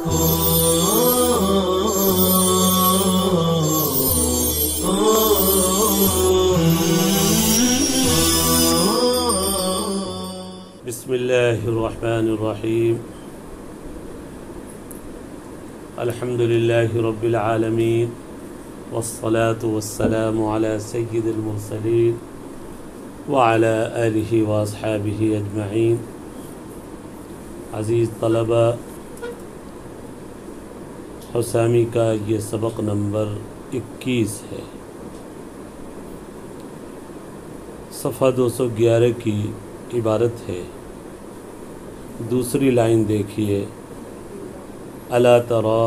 بسم اللہ الرحمن الرحیم الحمد للہ رب العالمین والصلاة والسلام علی سید المرسلین وعلی آلہ واصحابہ اجمعین۔ عزیز طلبہ، حسامی کا یہ سبق نمبر 21 ہے۔ صفحہ 211 کی عبارت ہے، دوسری لائن دیکھیے، الا ترى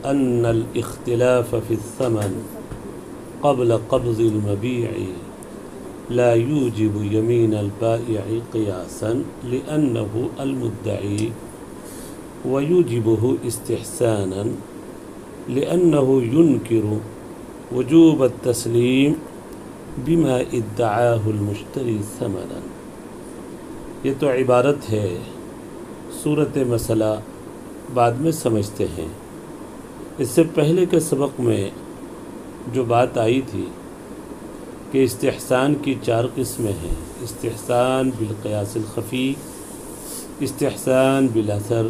ان الاختلاف في الثمن قبل قبض المبيع لا يوجب يمين البائع قياسا لأنه المدعي ويوجبه استحسانا لأنه ينكر وجوب التسليم بما ادعاه المشتري ثمنا۔ یہ تو عبارت ہے، صورت مسئلہ بعد میں سمجھتے ہیں۔ اس سے پہلے کے سبق میں جو بات آئی تھی کہ استحسان کی 4 قسمیں ہیں: استحسان بالقیاس الخفی، استحسان بالاثر،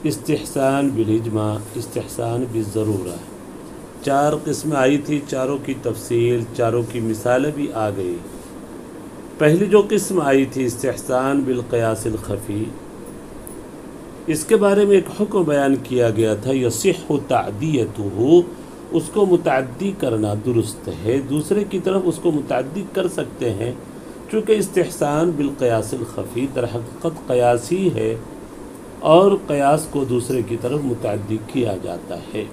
استحسان بالاجماع، استحسان بالضرورہ۔ 4 قسمیں آئی تھی، چاروں کی تفصیل، چاروں کی مثالیں بھی آ گئی۔ پہلی جو قسم آئی تھی استحسان بالقیاس الخفی، اس کے بارے میں ایک حکم بیان کیا گیا تھا، یصح تعدیتہ، اس کو متعدی کرنا درست ہے، دوسرے کی طرف اس کو متعدی کر سکتے ہیں، چونکہ استحسان بالقیاس الخفی در حقیقت قیاسی ہے اور قیاس کو دوسرے کی طرف متعدی کیا جاتا ہے۔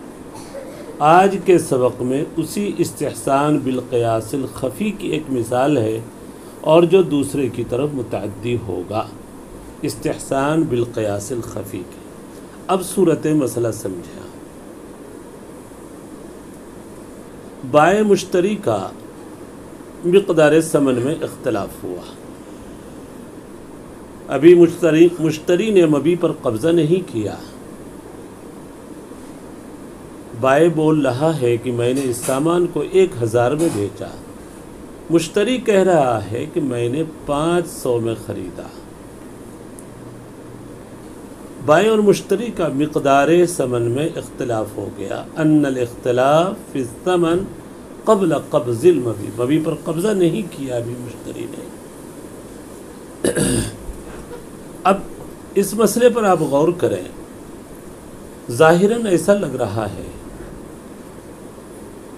آج کے سبق میں اسی استحسان بالقیاس الخفی کی ایک مثال ہے اور جو دوسرے کی طرف متعدی ہوگا، استحسان بالقیاس الخفی کی۔ اب صورت مسئلہ سمجھا۔ بائع مشتری کا مقدار ثمن میں اختلاف ہوا۔ ابھی مشتری نے مبیع پر قبضہ نہیں کیا، بائع بول رہا ہے کہ میں نے اس سامان کو 1000 میں بیچا، مشتری کہہ رہا ہے کہ میں نے 500 میں خریدا۔ بائع اور مشتری کا مقدار ثمن میں اختلاف ہو گیا۔ ان الاختلاف فی الثمن قبل قبض المبیع، مبیع پر قبضہ نہیں کیا ابھی مشتری نے۔ اب اس مسئلے پر آپ غور کریں، ظاہراً ایسا لگ رہا ہے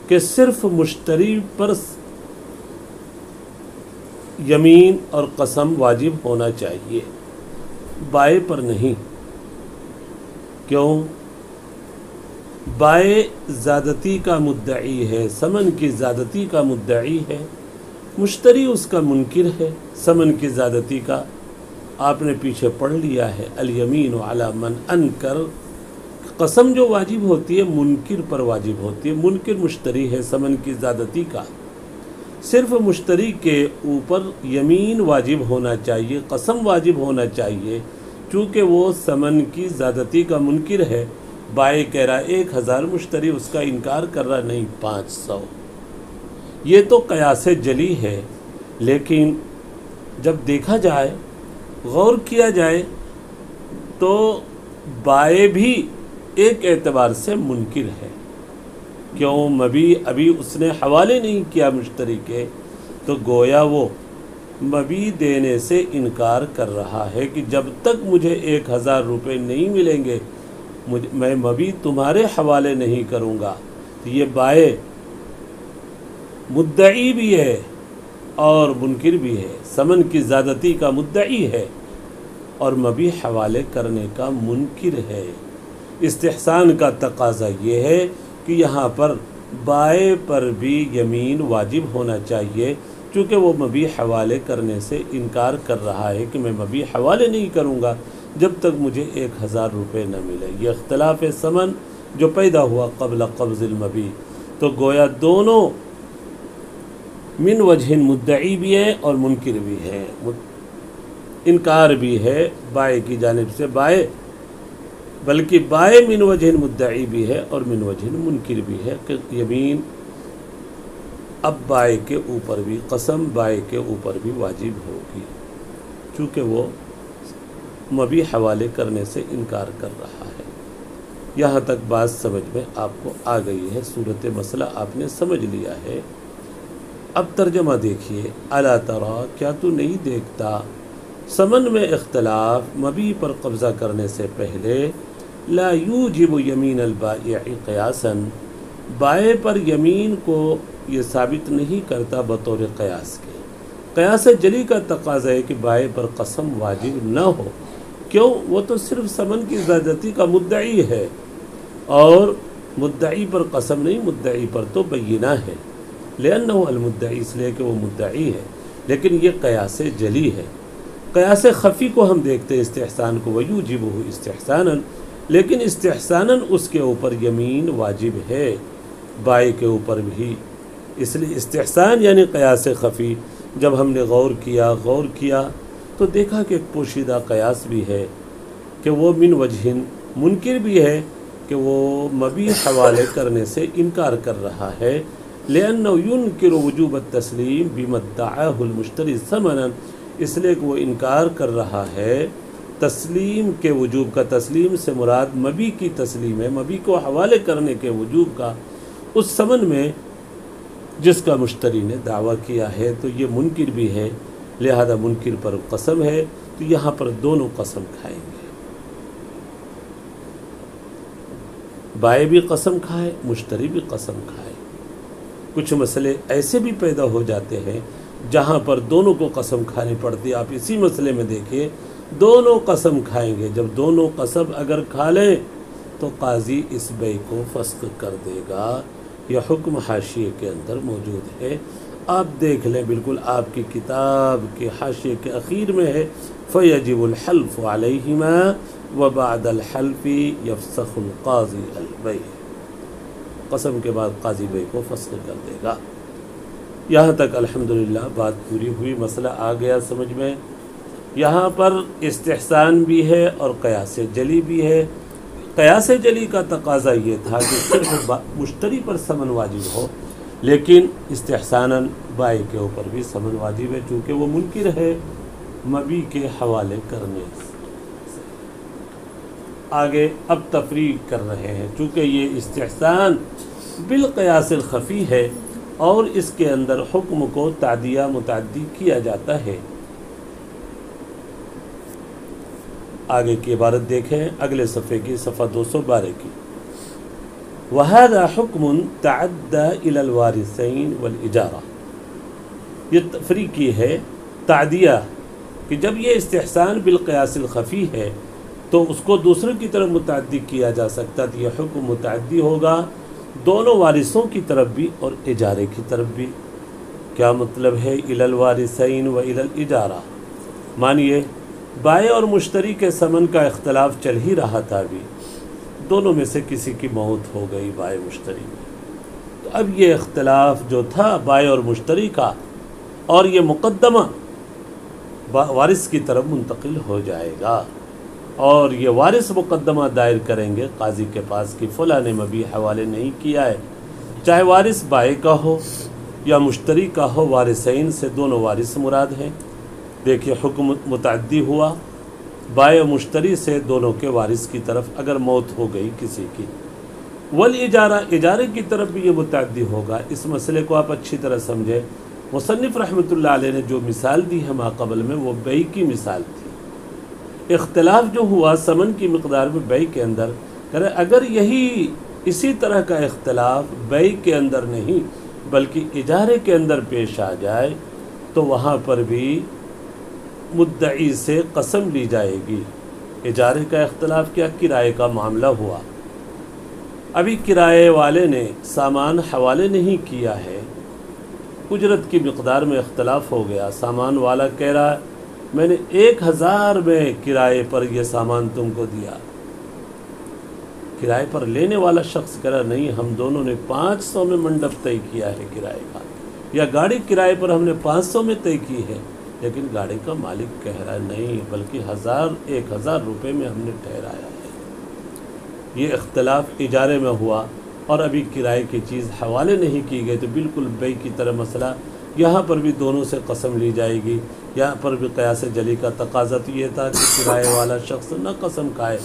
کہ صرف مشتری پر یمین اور قسم واجب ہونا چاہیے، بائع پر نہیں۔ کیوں؟ بائع زیادتی کا مدعی ہے، ثمن کی زیادتی کا مدعی ہے، مشتری اس کا منکر ہے، ثمن کی زیادتی کا۔ آپ نے پیچھے پڑھ لیا ہے، الیمین علی من انکر، قسم جو واجب ہوتی ہے منکر پر واجب ہوتی ہے، منکر مشتری ہے ثمن کی زیادتی کا۔ صرف مشتری کے اوپر یمین واجب ہونا چاہیے، قسم واجب ہونا چاہیے، چونکہ وہ ثمن کی زیادتی کا منکر ہے۔ بائع کہہ رہا 1000، مشتری اس کا انکار کر رہا نہیں 500۔ یہ تو قیاس جلی ہے، لیکن جب دیکھا جائے، غور کیا جائے تو بائع بھی ایک اعتبار سے منکر ہے۔ کیوں؟ مبیع ابھی اس نے حوالے نہیں کیا مشتری کے، تو گویا وہ مبیع دینے سے انکار کر رہا ہے کہ جب تک مجھے 1000 روپے نہیں ملیں گے میں مبیع تمہارے حوالے نہیں کروں گا۔ تو یہ بائع مدعی بھی ہے اور منکر بھی ہے، ثمن کی زیادتی کا مدعی ہے اور مبیع حوالے کرنے کا منکر ہے۔ استحسان کا تقاضا یہ ہے کہ یہاں پر بائع پر بھی یمین واجب ہونا چاہیے، چونکہ وہ مبیع حوالے کرنے سے انکار کر رہا ہے کہ میں مبیع حوالے نہیں کروں گا جب تک مجھے 1000 روپے نہ ملے۔ یہ اختلاف ثمن جو پیدا ہوا قبل قبض المبیع، تو گویا دونوں من وجہ مدعی بھی ہے اور منکر بھی ہے، انکار بھی ہے بائع کی جانب سے۔ بائع بلکہ بائے من وجہ مدعی بھی ہے اور من وجہ منکر بھی ہے کہ یمین اب بائے کے اوپر بھی، قسم بائے کے اوپر بھی واجب ہوگی، چونکہ وہ مبی حوالے کرنے سے انکار کر رہا ہے۔ یہاں تک بات سمجھ میں آپ کو آ گئی ہے، صورت مسئلہ آپ نے سمجھ لیا ہے۔ اب ترجمہ دیکھیے، الا تری، کیا تو نہیں دیکھتا، ثمن میں اختلاف مبی پر قبضہ کرنے سے پہلے لا یوجب یمین البائع قیاسا، بائع پر یمین کو یہ ثابت نہیں کرتا بطور قیاس کے۔ قیاس جلی کا تقاضا ہے کہ بائع پر قسم واجب نہ ہو، کیوں؟ وہ تو صرف ثمن کی زیادتی کا مدعی ہے، اور مدعی پر قسم نہیں، مدعی پر تو بینہ ہے، لأنہ المدعی، اس لیے کہ وہ مدعی ہے۔ لیکن یہ قیاس جلی ہے۔ قیاس خفی کو ہم دیکھتے ہیں، استحسان کو، ویوجبہ استحسانا، لیکن استحسانا اس کے اوپر یمین واجب ہے، بائع کے اوپر بھی۔ اس لیے استحسان یعنی قیاس خفی، جب ہم نے غور کیا تو دیکھا کہ ایک پوشیدہ قیاس بھی ہے کہ وہ من وجہ منکر بھی ہے کہ وہ مبی حوالے کرنے سے انکار کر رہا ہے، لأنه ينکر وجوب التسلیم بما ادعاه المشتری ثمنا، اس لیے کہ وہ انکار کر رہا ہے تسلیم کے وجوب کا۔ تسلیم سے مراد مبی کی تسلیم ہے، مبی کو حوالے کرنے کے وجوب کا، اس ثمن میں جس کا مشتری نے دعویٰ کیا ہے، تو یہ منکر بھی ہے، لہذا منکر پر قسم ہے، تو یہاں پر دونوں قسم کھائیں گے، بائع بھی قسم کھائے، مشتری بھی قسم کھائے۔ کچھ مسئلے ایسے بھی پیدا ہو جاتے ہیں جہاں پر دونوں کو قسم کھانی پڑتی ہے۔ آپ اسی مسئلے میں دیکھیں، دونوں قسم کھائیں گے، جب دونوں قسم اگر کھا لیں تو قاضی اس بیع کو فسخ کر دے گا۔ یہ حکم حاشیے کے اندر موجود ہے، آپ دیکھ لیں، بالکل آپ کی کتاب کے حاشیے کے اخیر میں ہے، فَيَجِبُ الْحَلْفُ عَلَيْهِمَا وَبَعْدَ الْحَلْفِ يَفْسَخُ الْقَاضِي الْبَيْعَ، قسم کے بعد قاضی بیع کو فسخ کر دے گا۔ یہاں تک الحمدللہ بات پوری ہوئی، مسئلہ آ گیا سمجھ میں۔ یہاں پر استحسان بھی ہے اور قیاس جلی بھی ہے۔ قیاس جلی کا تقاضا یہ تھا کہ صرف مشتری پر ثمن واجب ہو، لیکن استحساناً بائع کے اوپر بھی ثمن واجب ہے، چونکہ وہ منکر ہے مبی کے حوالے کرنے سے۔ آگے اب تفریق کر رہے ہیں، چونکہ یہ استحسان بالقیاس الخفی ہے اور اس کے اندر حکم کو تعدیہ متعدی کیا جاتا ہے۔ آگے کی عبارت دیکھیں، اگلے صفحے کی، صفحہ 212 کی۔ وَهَذَا حُكْمٌ تَعَدَّى إِلَى الْوَارِثَيْنِ وَالْإِجَارَةِ، یہ تفریقی ہے، تعدیہ، کہ جب یہ استحسان بالقیاس الخفی ہے تو اس کو دوسرے کی طرف متعدی کیا جا سکتا، تو یہ حکم متعدی ہوگا دونوں وارثوں کی طرف بھی اور اجارے کی طرف بھی۔ کیا مطلب ہے؟ إِلَى الْوَارِثَيْنِ وَإِلَى الْإِجَارَةِ، مانیے بائع اور مشتری کے ثمن کا اختلاف چل ہی رہا تھا، بھی دونوں میں سے کسی کی موت ہو گئی، بائع مشتری میں، تو اب یہ اختلاف جو تھا بائع اور مشتری کا، اور یہ مقدمہ وارث کی طرف منتقل ہو جائے گا، اور یہ وارث مقدمہ دائر کریں گے قاضی کے پاس کہ فلاں نے مبی حوالے نہیں کیا ہے، چاہے وارث بائع کا ہو یا مشتری کا ہو، وارثین سے دونوں وارث مراد ہیں۔ دیکھیے حکم متعدی ہوا، بائع مشتری سے دونوں کے وارث کی طرف اگر موت ہو گئی کسی کی، والاجارہ، اجارے کی طرف بھی یہ متعدی ہوگا۔ اس مسئلے کو آپ اچھی طرح سمجھیں، مصنف رحمۃ اللہ علیہ نے جو مثال دی ہے ما قبل میں، وہ بیع کی مثال تھی۔ اختلاف جو ہوا ثمن کی مقدار میں بیع کے اندر، کرے اگر یہی اسی طرح کا اختلاف بیع کے اندر نہیں بلکہ اجارے کے اندر پیش آ جائے تو وہاں پر بھی مدعی سے قسم لی جائے گی۔ اجارے کا اختلاف کیا؟ کرائے کا معاملہ ہوا، ابھی کرائے والے نے سامان حوالے نہیں کیا ہے، اجرت کی مقدار میں اختلاف ہو گیا، سامان والا کہہ رہا ہے میں نے 1000 میں کرائے پر یہ سامان تم کو دیا، کرائے پر لینے والا شخص کہہ رہا نہیں، ہم دونوں نے 500 میں منڈپ طے کیا ہے کرائے کا، یا گاڑی کرائے پر ہم نے 500 میں طے کی ہے، لیکن گاڑی کا مالک کہہ رہا ہے نہیں، بلکہ 1000 روپے میں ہم نے ٹھہرایا ہے۔ یہ اختلاف اجارے میں ہوا اور ابھی کرائے کی چیز حوالے نہیں کی گئی تو بالکل بیع کی طرح مسئلہ، یہاں پر بھی دونوں سے قسم لی جائے گی۔ یہاں پر بھی قیاس جلی کا تقاضا تو یہ تھا کہ کرائے والا شخص نہ قسم کھائے،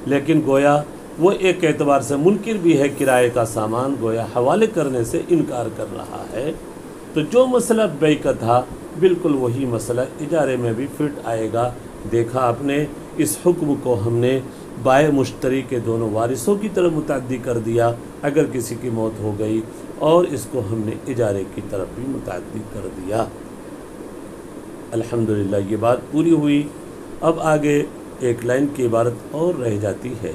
لیکن گویا وہ ایک اعتبار سے منکر بھی ہے، کرائے کا سامان گویا حوالے کرنے سے انکار کر رہا ہے۔ تو جو مسئلہ بیع کا تھا بالکل وہی مسئلہ اجارے میں بھی فٹ آئے گا۔ دیکھا آپ نے، اس حکم کو ہم نے بائع مشتری کے دونوں وارثوں کی طرف متعدی کر دیا اگر کسی کی موت ہو گئی، اور اس کو ہم نے اجارے کی طرف بھی متعدی کر دیا۔ الحمدللہ یہ بات پوری ہوئی۔ اب آگے ایک لائن کی عبارت اور رہ جاتی ہے،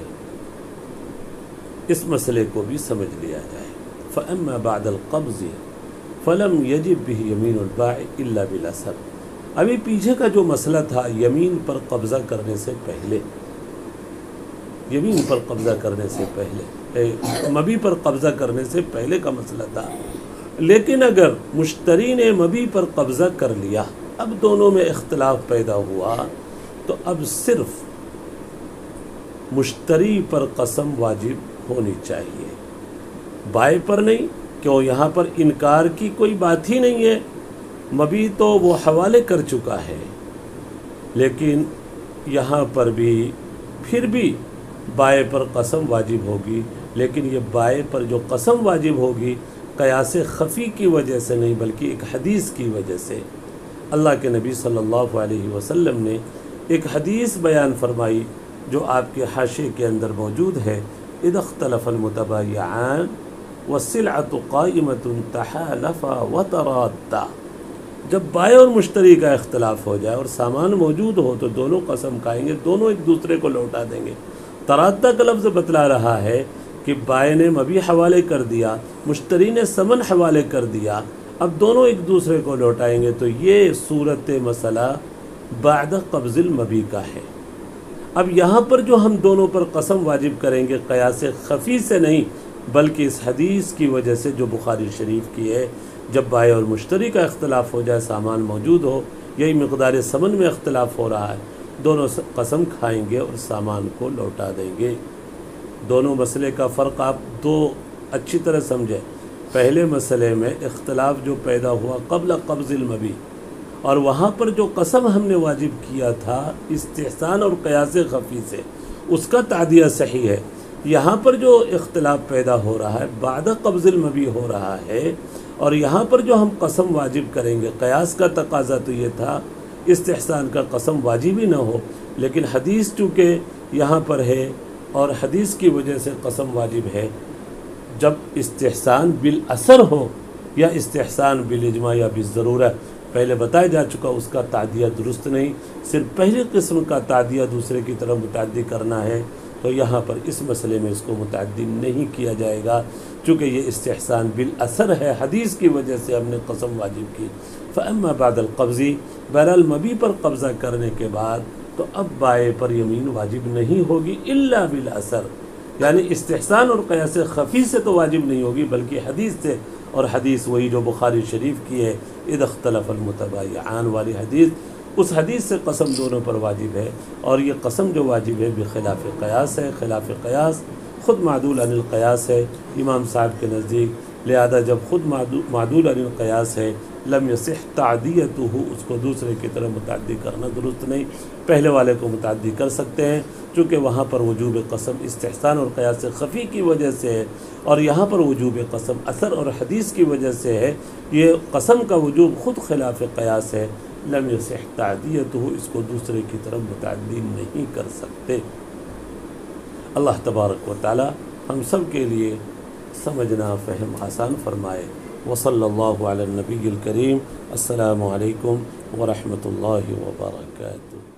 اس مسئلے کو بھی سمجھ لیا جائے۔ فَأَمَّا بَعْدَ الْقَبْضِ فَلَمْ يَجِبْ بِهِ يَمِينُ الْبَائِعِ إِلَّا بِالْأَثَرِ۔ ابھی پیچھے کا جو مسئلہ تھا یمین پر قبضہ کرنے سے پہلے، یمین پر قبضہ کرنے سے پہلے، مبی پر قبضہ کرنے سے پہلے کا مسئلہ تھا، لیکن اگر مشتری نے مبی پر قبضہ کر لیا، اب دونوں میں اختلاف پیدا ہوا، تو اب صرف مشتری پر قسم واجب ہونی چاہیے، بائع پر نہیں، کیوں یہاں پر انکار کی کوئی بات ہی نہیں ہے، مبی تو وہ حوالے کر چکا ہے، لیکن یہاں پر بھی پھر بھی بائع پر قسم واجب ہوگی، لیکن یہ بائع پر جو قسم واجب ہوگی قیاس خفی کی وجہ سے نہیں بلکہ ایک حدیث کی وجہ سے۔ اللہ کے نبی صلی اللہ علیہ وسلم نے ایک حدیث بیان فرمائی جو آپ کے حاشیے کے اندر موجود ہے، اذا اختلف المتبايعان والسلعة قائمة تحالفا وترادا۔ جب بائع اور مشتری کا اختلاف ہو جائے اور سامان موجود ہو تو دونوں قسم کھائیں گے، دونوں ایک دوسرے کو لوٹا دیں گے۔ ترادا کا لفظ بتلا رہا ہے کہ بائع نے مبی حوالے کر دیا، مشتری نے ثمن حوالے کر دیا، اب دونوں ایک دوسرے کو لوٹائیں گے، تو یہ صورت مسئلہ بعد قبض المبی کا ہے۔ اب یہاں پر جو ہم دونوں پر قسم واجب کریں گے قیاس خفی سے نہیں بلکہ اس حدیث کی وجہ سے جو بخاری شریف کی ہے، جب بائع اور مشتری کا اختلاف ہو جائے، سامان موجود ہو، یہی مقدار ثمن میں اختلاف ہو رہا ہے، دونوں قسم کھائیں گے اور سامان کو لوٹا دیں گے۔ دونوں مسئلے کا فرق آپ دو اچھی طرح سمجھیں۔ پہلے مسئلے میں اختلاف جو پیدا ہوا قبل قبض المبی، اور وہاں پر جو قسم ہم نے واجب کیا تھا استحسان اور قیاس خفی سے، اس کا تعدیہ صحیح ہے۔ یہاں پر جو اختلاف پیدا ہو رہا ہے بعد قبض المبی ہو رہا ہے، اور یہاں پر جو ہم قسم واجب کریں گے، قیاس کا تقاضا تو یہ تھا استحسان کا قسم واجب ہی نہ ہو، لیکن حدیث چونکہ یہاں پر ہے اور حدیث کی وجہ سے قسم واجب ہے۔ جب استحسان بالاثر ہو یا استحسان بالاجماع یا بالضرورت، پہلے بتایا جا چکا اس کا تعدیہ درست نہیں، صرف پہلی قسم کا تعدیہ دوسرے کی طرف متعدی کرنا ہے، تو یہاں پر اس مسئلے میں اس کو متعدی نہیں کیا جائے گا، چونکہ یہ استحسان بالاثر ہے، حدیث کی وجہ سے ہم نے قسم واجب کی۔ فَأَمَّا بَعْدَ الْقَبْضِ، بہرحال مبی پر قبضہ کرنے کے بعد تو اب بائع پر یمین واجب نہیں ہوگی الا بالاثر، یعنی استحسان اور قیاس خفی سے تو واجب نہیں ہوگی بلکہ حدیث سے، اور حدیث وہی جو بخاری شریف کی ہے، اذا اختلف المتبايعان والی حدیث، اس حدیث سے قسم دونوں پر واجب ہے، اور یہ قسم جو واجب ہے بخلاف قیاس ہے، خلاف قیاس خود معدول عن القیاس ہے امام صاحب کے نزدیک، لہذا جب خود معدول عن القیاس ہے لم یصح تعدیتہ، اس کو دوسرے کی طرح متعدی کرنا درست نہیں، پہلے والے کو متعدی کر سکتے ہیں چونکہ وہاں پر وجوب قسم استحسان اور قیاس خفی کی وجہ سے ہے، اور یہاں پر وجوب قسم اثر اور حدیث کی وجہ سے ہے۔ یہ قسم کا وجوب خود خلاف قیاس ہے، لم یصح تعدیتہ، اس کو دوسرے کی طرف متعدی نہیں کر سکتے۔ اللہ تبارک و تعالی ہم سب کے لیے سمجھنا فہم آسان فرمائے۔ وصلی اللہ علی النبی الکریم۔ السلام علیکم ورحمۃ اللہ وبرکاتہ۔